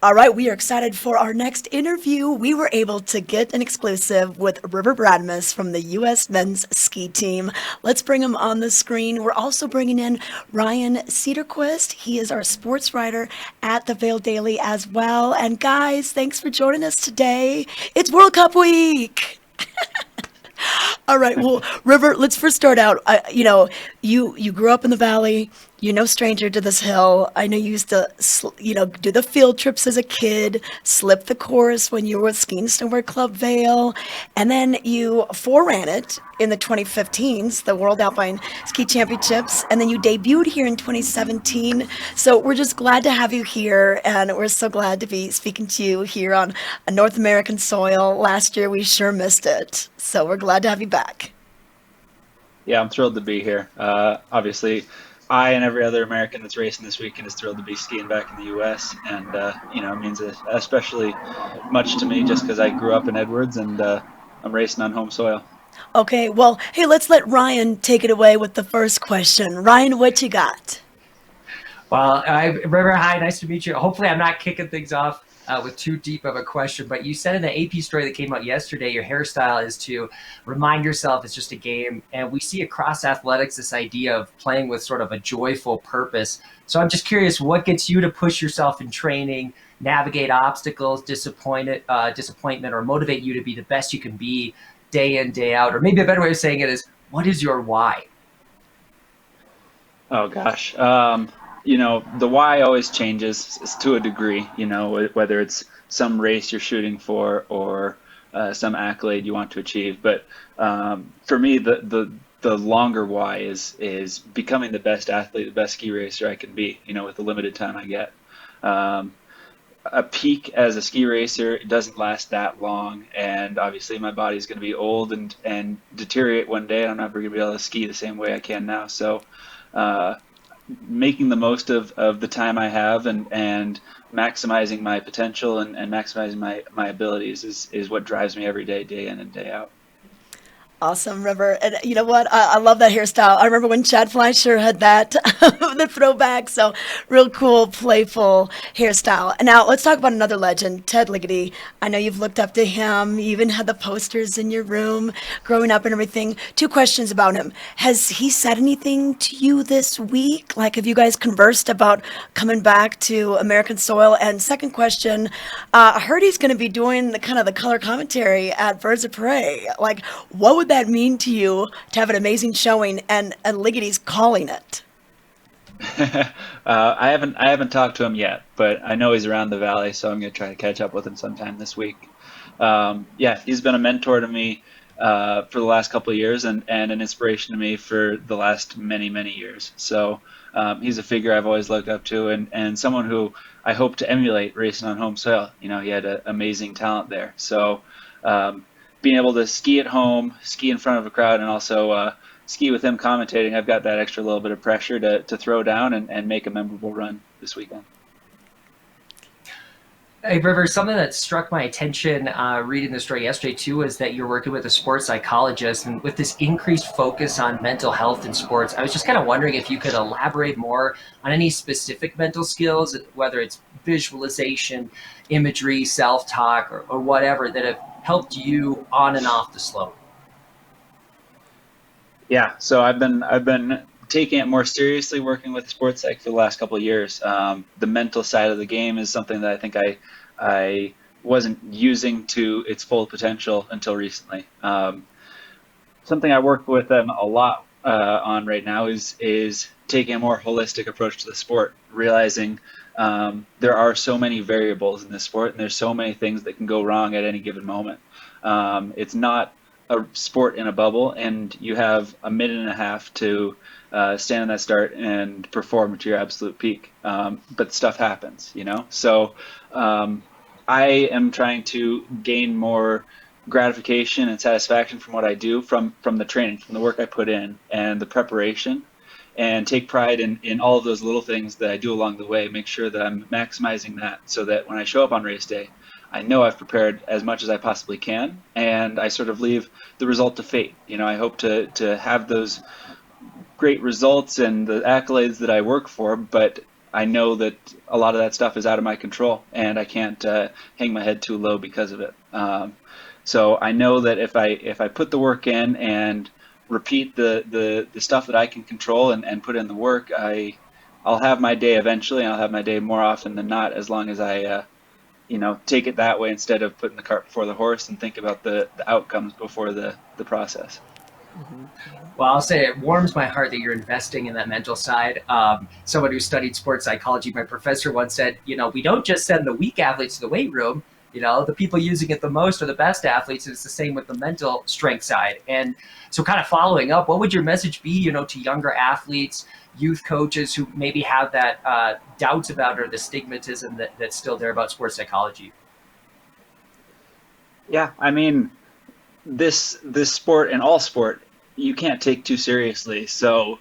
All right, we are excited for our next interview. We were able to get an exclusive with River Bradmus from the U.S. men's ski team. Let's bring him on the screen. We're also bringing in Ryan Cedarquist. He is our sports writer at the Vale Daily as well. And guys, thanks for joining us today. It's World Cup week. All right. Well, River, let's first start out. You grew up in the valley. You're no stranger to this hill. I know you used to, do the field trips as a kid, slip the course when you were with Ski and Snowboard Club Vale, and then you foreran it in the 2015s, the World Alpine Ski Championships, and then you debuted here in 2017. So we're just glad to have you here, and we're so glad to be speaking to you here on a North American soil. Last year we sure missed it, so we're glad to have you back. Yeah, I'm thrilled to be here. Obviously, I and every other American that's racing this weekend is thrilled to be skiing back in the U.S. And it means especially much to me just because I grew up in Edwards and I'm racing on home soil. Okay, well, hey, let's let Ryan take it away with the first question. Ryan, what you got? Well, River, hi, nice to meet you. Hopefully, I'm not kicking things off with too deep of a question, but you said in the AP story that came out yesterday, your hairstyle is to remind yourself it's just a game. And we see across athletics this idea of playing with sort of a joyful purpose. So I'm just curious, what gets you to push yourself in training, navigate obstacles, disappointment, or motivate you to be the best you can be day in, day out? Or maybe a better way of saying it is, what is your why? Oh gosh. The why always changes to a degree, whether it's some race you're shooting for or some accolade you want to achieve. But for me, the longer why is becoming the best athlete, the best ski racer I can be, with the limited time I get. Um, a peak as a ski racer doesn't last that long, and obviously my body's going to be old and deteriorate one day, and I'm never going to be able to ski the same way I can now. So uh, making the most of the time I have and maximizing my potential and maximizing my abilities is what drives me every day, day in and day out. Awesome, River. And you know what? I love that hairstyle. I remember when Chad Fleischer had that, the throwback. So, real cool, playful hairstyle. And now let's talk about another legend, Ted Ligety. I know you've looked up to him. You even had the posters in your room growing up and everything. Two questions about him. Has he said anything to you this week? Like, have you guys conversed about coming back to American soil? And second question, I heard he's going to be doing the kind of the color commentary at Birds of Prey. Like, what would that mean to you to have an amazing showing and Ligady's calling it? I haven't talked to him yet, but I know he's around the valley, so I'm going to try to catch up with him sometime this week. Yeah, he's been a mentor to me for the last couple of years and an inspiration to me for the last many, many years. So he's a figure I've always looked up to and someone who I hope to emulate racing on home soil. He had an amazing talent there. So um, being able to ski at home, ski in front of a crowd, and also ski with him commentating, I've got that extra little bit of pressure to throw down and make a memorable run this weekend. Hey, River, something that struck my attention reading the story yesterday, too, is that you're working with a sports psychologist. And with this increased focus on mental health in sports, I was just kind of wondering if you could elaborate more on any specific mental skills, whether it's visualization, imagery, self-talk, or whatever, that have helped you on and off the slope. Yeah, so I've been taking it more seriously, working with sports psych for the last couple of years. The mental side of the game is something that I think I wasn't using to its full potential until recently. Something I work with them a lot on right now is taking a more holistic approach to the sport, realizing there are so many variables in this sport, and there's so many things that can go wrong at any given moment. It's not a sport in a bubble, and you have a minute and a half to stand in that start and perform to your absolute peak. But stuff happens. So I am trying to gain more gratification and satisfaction from what I do, from the training, from the work I put in, and the preparation, and take pride in all of those little things that I do along the way. Make sure that I'm maximizing that, so that when I show up on race day, I know I've prepared as much as I possibly can, and I sort of leave the result to fate. I hope to have those great results and the accolades that I work for, but I know that a lot of that stuff is out of my control, and I can't hang my head too low because of it. So I know that if I put the work in and repeat the stuff that I can control and put in the work, I'll have my day eventually, and I'll have my day more often than not, as long as I take it that way instead of putting the cart before the horse and think about the outcomes before the process. Well, I'll say it warms my heart that you're investing in that mental side. Someone who studied sports psychology, my professor once said, we don't just send the weak athletes to the weight room. The people using it the most are the best athletes, and it's the same with the mental strength side. And so kind of following up, what would your message be, to younger athletes, youth coaches who maybe have that doubts about or the stigmatism that's still there about sports psychology? Yeah, I mean, this sport and all sport you can't take too seriously. So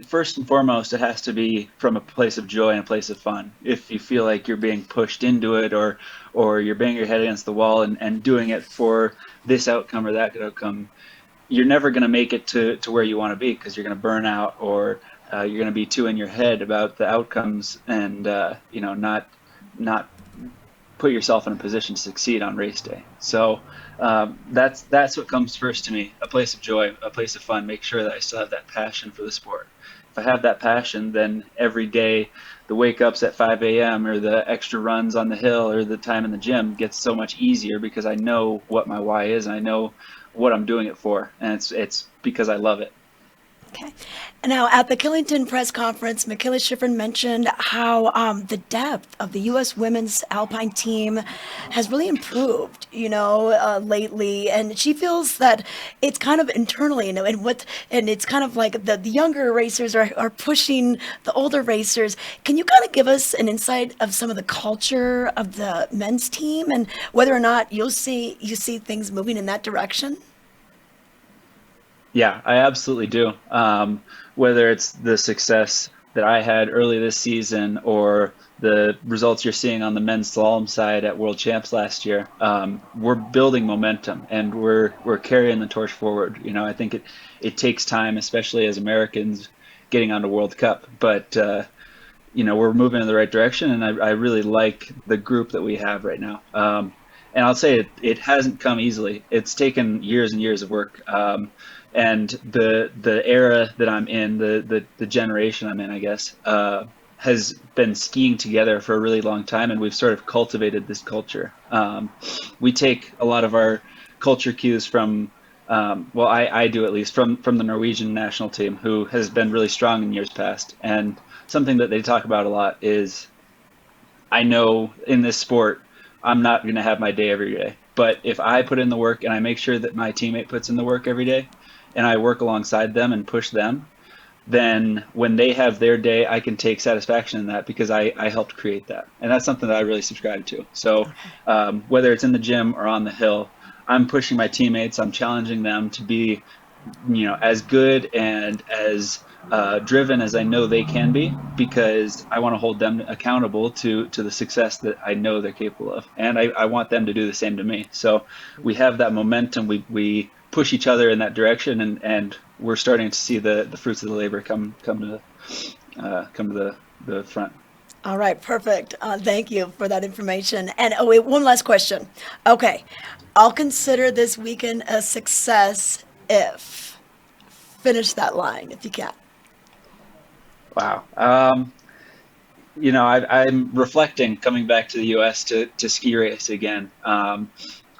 first and foremost, it has to be from a place of joy and a place of fun. If you feel like you're being pushed into it, or you're banging your head against the wall and doing it for this outcome or that outcome, you're never going to make it to where you want to be, because you're going to burn out, or you're going to be too in your head about the outcomes, and not put yourself in a position to succeed on race day. So that's what comes first to me: a place of joy, a place of fun. Make sure that I still have that passion for the sport. If I have that passion, then every day the wake ups at 5 a.m. or the extra runs on the hill or the time in the gym gets so much easier, because I know what my why is, and I know what I'm doing it for, and it's because I love it. Okay. Now, at the Killington press conference, Michaela Schifrin mentioned how the depth of the U.S. women's alpine team has really improved, lately, and she feels that it's kind of internally, and it's kind of like the younger racers are pushing the older racers. Can you kind of give us an insight of some of the culture of the men's team, and whether or not you see things moving in that direction? Yeah, I absolutely do. Whether it's the success that I had early this season, or the results you're seeing on the men's slalom side at World Champs last year, we're building momentum, and we're carrying the torch forward. I think it takes time, especially as Americans getting onto World Cup, but we're moving in the right direction, and I really like the group that we have right now. And I'll say it hasn't come easily. It's taken years and years of work. And the era that I'm in, the generation I'm in, I guess, has been skiing together for a really long time, and we've sort of cultivated this culture. We take a lot of our culture cues from, well, I do at least, from the Norwegian national team, who has been really strong in years past. And something that they talk about a lot is, I know in this sport, I'm not going to have my day every day. But if I put in the work and I make sure that my teammate puts in the work every day, and I work alongside them and push them, then when they have their day, I can take satisfaction in that, because I helped create that. And that's something that I really subscribe to. So whether it's in the gym or on the hill, I'm pushing my teammates. I'm challenging them to be, as good and as driven as I know they can be, because I want to hold them accountable to the success that I know they're capable of. And I want them to do the same to me. So we have that momentum. We push each other in that direction, and we're starting to see the fruits of the labor come to the front. All right, perfect. Thank you for that information. And wait, one last question. Okay, I'll consider this weekend a success if. Finish that line if you can. Wow. I'm reflecting coming back to the U.S. to ski race again.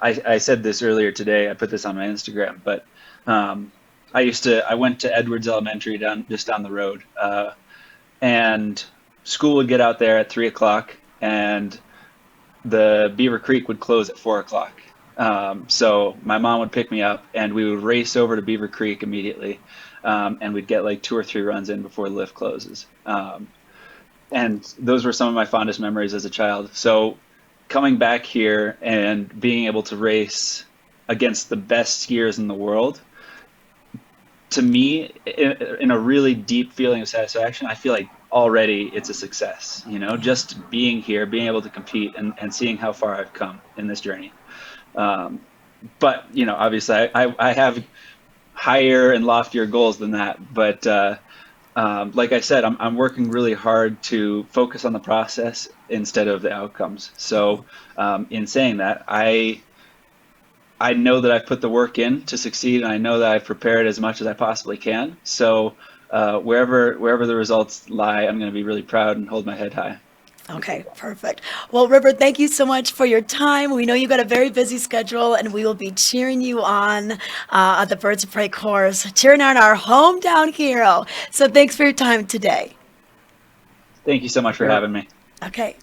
I said this earlier today. I put this on my Instagram, but I went to Edwards Elementary just down the road, and school would get out there at 3:00, and the Beaver Creek would close at 4:00. So my mom would pick me up, and we would race over to Beaver Creek immediately, and we'd get like 2 or 3 runs in before the lift closes. And those were some of my fondest memories as a child. So coming back here and being able to race against the best skiers in the world, to me, in a really deep feeling of satisfaction, I feel like already it's a success. Just being here, being able to compete, and seeing how far I've come in this journey. But obviously I have higher and loftier goals than that. But like I said, I'm working really hard to focus on the process instead of the outcomes. So, in saying that, I know that I've put the work in to succeed, and I know that I've prepared as much as I possibly can. So, wherever the results lie, I'm going to be really proud and hold my head high. Okay, perfect. Well, River, thank you so much for your time. We know you've got a very busy schedule, and we will be cheering you on at the Birds of Prey course, cheering on our hometown hero. So thanks for your time today. Thank you so much for having me. Okay.